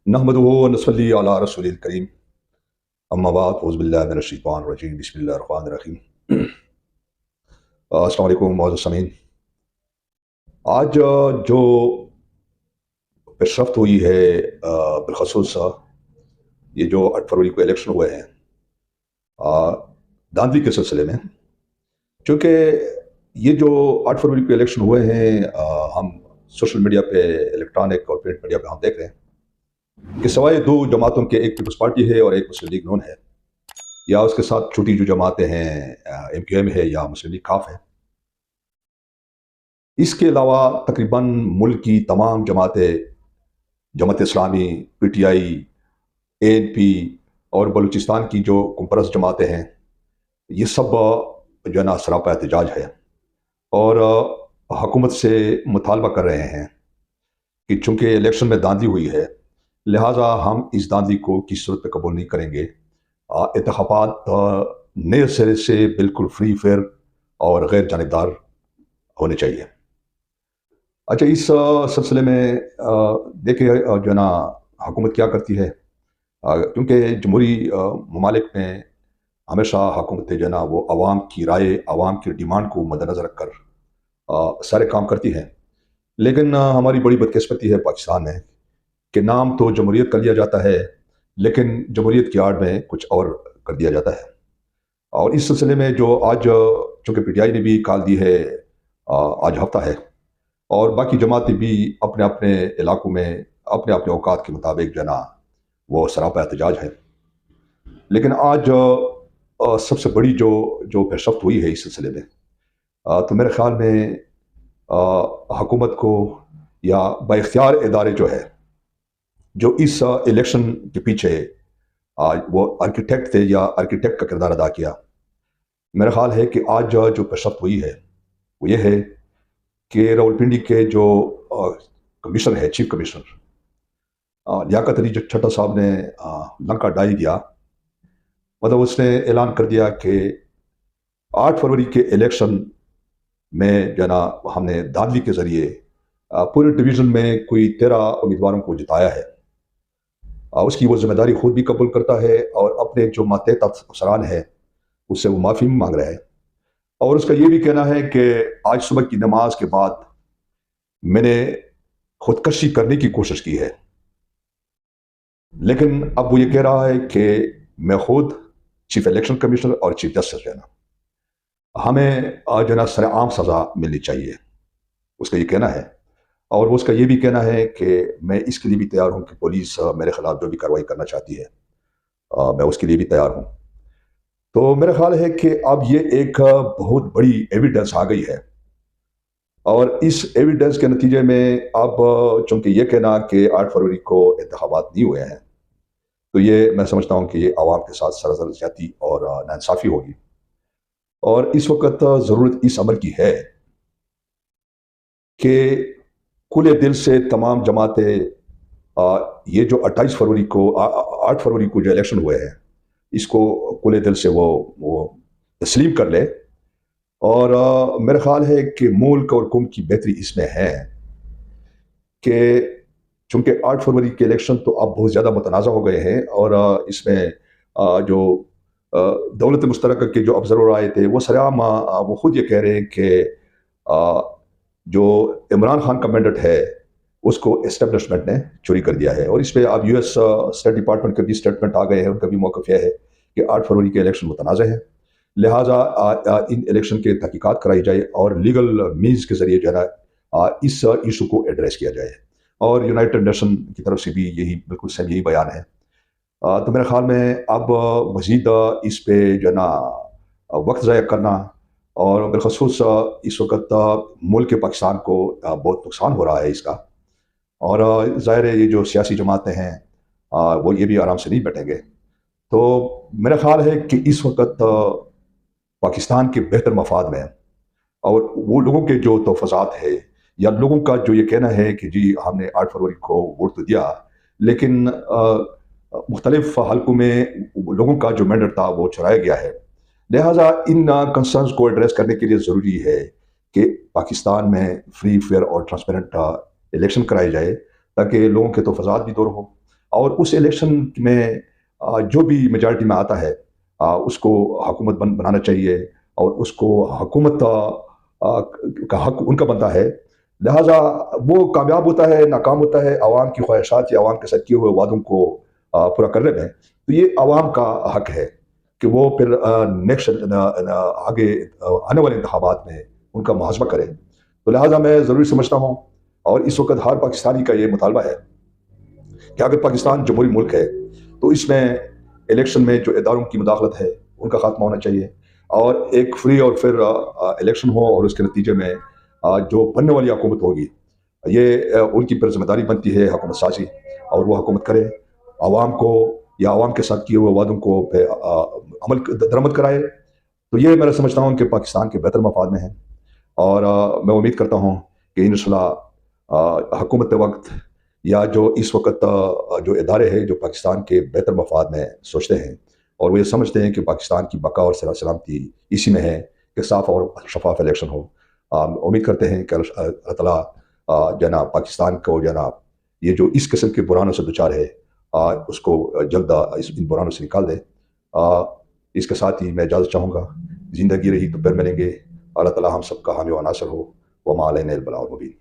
नहमदुहु व नसल्ली अला रसूलिल करीम अम्मा बाद औज़ु बिल्लाहि मिनश शैतानिर रजीम बिस्मिल्लाहिर रहमानिर रहीम। अस्सलाम वालेकुम मौजूद समीन। आज जो पेशरफ्त हुई है बिलखसूस ये जो 8 फरवरी को इलेक्शन हुए हैं धांधली के सिलसिले में, चूँकि ये जो 8 फरवरी को इलेक्शन हुए हैं हम सोशल मीडिया पे, इलेक्ट्रॉनिक और प्रिंट मीडिया पे हम देख रहे हैं कि सवाए दो जमातों के, एक पीपल्स पार्टी है और एक मुस्लिम लीग नून है, या उसके साथ छोटी जो जमातें हैं MQM है या मुस्लिम लीग काफ है, इसके अलावा तकरीबन मुल्क की तमाम जमातें, जमात इस्लामी, PTI, ANP और बलूचिस्तान की जो कुमपरस्त जमातें हैं, ये सब जो है ना सरापा एहतजाज है और हुकूमत से मुतालबा कर रहे हैं कि चूँकि इलेक्शन में धांधली हुई है, लिहाजा हम इस धांधली को किसी सूरत पे कबूल नहीं करेंगे। इंतखाबात नए सिरे से बिल्कुल फ्री फेयर और गैर जानिबदार होने चाहिए। अच्छा, इस सिलसिले में देखिए जो है ना हुकूमत क्या करती है, क्योंकि जमहूरी ममालिक में हमेशा हुकूमतें जो है ना वो आवाम की राय, आवाम की डिमांड को मद्देनज़र रख कर सारे काम करती हैं। लेकिन हमारी बड़ी बदकिस्मती है पाकिस्तान में कि नाम तो जमहूरियत का लिया जाता है, लेकिन जमहूरियत की आड़ में कुछ और कर दिया जाता है। और इस सिलसिले में जो आज चूँकि PTI ने भी कॉल दी है, आज हफ्ता है और बाकी जमातें भी अपने अपने इलाकों में अपने अपने औकात के मुताबिक जो है ना वो सरापा एहतजाज है। लेकिन आज सबसे बड़ी जो पेशरफ्त हुई है इस सिलसिले में, तो मेरे ख्याल में हुकूमत को या बाइख्तियार इदारे जो है, जो इस इलेक्शन के पीछे वो आर्किटेक्ट थे या आर्किटेक्ट का किरदार अदा किया, मेरा ख्याल है कि आज जो पेशरफ्त हुई है वो ये है कि रावलपिंडी के जो कमिश्नर है, चीफ कमिश्नर लियाकत अली छट्टा साहब ने लंका डाई दिया। मतलब उसने ऐलान कर दिया कि 8 फरवरी के इलेक्शन में जो है ना हमने धांधली के ज़रिए पूरे डिवीज़न में कोई 13 उम्मीदवारों को जिताया है। उसकी वो जिम्मेदारी खुद भी कबूल करता है और अपने जो मातहत अफसरान है उससे वो माफ़ी मांग रहा है। और उसका ये भी कहना है कि आज सुबह की नमाज के बाद मैंने खुदकशी करने की कोशिश की है, लेकिन अब वो ये कह रहा है कि मैं खुद चीफ इलेक्शन कमिश्नर और चीफ जस्टिस जो है ना हमें जो है ना सरेआम सज़ा मिलनी चाहिए, उसका ये कहना है। और वो उसका ये भी कहना है कि मैं इसके लिए भी तैयार हूँ कि पुलिस मेरे खिलाफ जो भी कार्रवाई करना चाहती है मैं उसके लिए भी तैयार हूँ। तो मेरा ख्याल है कि अब ये एक बहुत बड़ी एविडेंस आ गई है और इस एविडेंस के नतीजे में अब चूँकि ये कहना कि 8 फरवरी को इंतखाबात नहीं हुए हैं, तो ये मैं समझता हूँ कि ये आवाम के साथ सरासर ज़्यादती और नाइंसाफ़ी होगी। और इस वक्त ज़रूरत इस अमर की है कि खुले दिल से तमाम जमातें ये जो 28 फरवरी को 8 फरवरी को जो इलेक्शन हुए हैं, इसको खुले दिल से वो तस्लीम कर ले। और मेरा ख्याल है कि मुल्क और कौम की बेहतरी इसमें है कि चूँकि 8 फरवरी के इलेक्शन तो अब बहुत ज़्यादा मुतनाज़ा हो गए हैं और इसमें जो दौलत मुश्तरका के जो ऑब्जर्वर आए थे वो सरेआम वो खुद ये कह रहे हैं कि जो इमरान खान का मैंडेट है उसको एस्टेब्लिशमेंट ने चोरी कर दिया है। और इस पर अब US स्टेट डिपार्टमेंट के भी स्टेटमेंट आ गए हैं, उनका भी मौक़िफ़ यह है कि 8 फरवरी के इलेक्शन मुतनाज़ है, लिहाजा इन इलेक्शन के तहकीकात कराई जाए और लीगल मीन्स के ज़रिए जो है ना इस इशू को एड्रेस किया जाए। और यूनाइटेड नेशन की तरफ से भी यही बिल्कुल सेम यही बयान है। तो मेरे ख्याल में अब मज़ीद इस पे जो है ना वक्त ज़ाया करना और बिलखसूस इस वक्त मुल्क पाकिस्तान को बहुत नुकसान हो रहा है इसका। और ज़ाहिर है ये जो सियासी जमातें हैं वो ये भी आराम से नहीं बैठेंगे। तो मेरा ख्याल है कि इस वक्त पाकिस्तान के बेहतर मफाद में और वो लोगों के जो तोफ़ाज़ात है या लोगों का जो ये कहना है कि जी हमने 8 फरवरी को वोट तो दिया, लेकिन मुख्तलिफ हलकों में लोगों का जो मैंडेट था वो चुराया गया है। लिहाजा इन कंसर्न्स को एड्रेस करने के लिए ज़रूरी है कि पाकिस्तान में फ्री फेयर और ट्रांसपेरेंट इलेक्शन कराए जाए ताकि लोगों के तोफ़ाज़ात भी दूर हो اور اس الیکشن میں جو بھی میجارٹی میں آتا ہے اس کو حکومت بنانا چاہیے، اور اس کو حکومت کا حق ان کا بنتا ہے، لہٰذا وہ کامیاب ہوتا ہے ناکام ہوتا ہے عوام کی خواہشات یا عوام کے ساتھ کیے ہوئے وعدوں کو پورا کرنے میں، تو یہ عوام کا حق ہے کہ وہ پھر نیکسٹ آگے آنے والے انتخابات میں ان کا محاسبہ کرے۔ تو لہٰذا میں ضروری سمجھتا ہوں، اور اس وقت ہر پاکستانی کا یہ مطالبہ ہے کہ اگر پاکستان جمہوری ملک ہے تو اس میں الیکشن میں جو اداروں کی مداخلت ہے ان کا خاتمہ ہونا چاہیے، اور ایک فری اور پھر الیکشن ہو، اور اس کے نتیجے میں جو بننے والی حکومت ہوگی یہ ان کی پر ذمہ داری بنتی ہے حکومت سازی، اور وہ حکومت کرے، عوام کو یا عوام کے ساتھ کیے ہوئے وعدوں کو عمل درآمد کرائے۔ تو یہ میں سمجھتا ہوں کہ پاکستان کے بہتر مفاد میں ہے، اور میں امید کرتا ہوں کہ انشاءاللہ حکومت وقت یا جو اس وقت جو ادارے ہیں جو پاکستان کے بہتر مفاد میں سوچتے ہیں، اور وہ یہ سمجھتے ہیں کہ پاکستان کی بقا اور سلامتی اسی میں ہے کہ صاف اور شفاف الیکشن ہو، امید کرتے ہیں کہ اللہ تعالیٰ جناب پاکستان کو جناب یہ جو اس قسم کے بحرانوں سے دوچار ہے اس کو جلد ان بحرانوں سے نکال دے۔ اس کے ساتھ ہی میں اجازت چاہوں گا، زندگی رہی تو پھر ملیں گے، اللہ تعالیٰ ہم سب کا حامی و ناصر ہو، وما علینا الا البلاغ المبین۔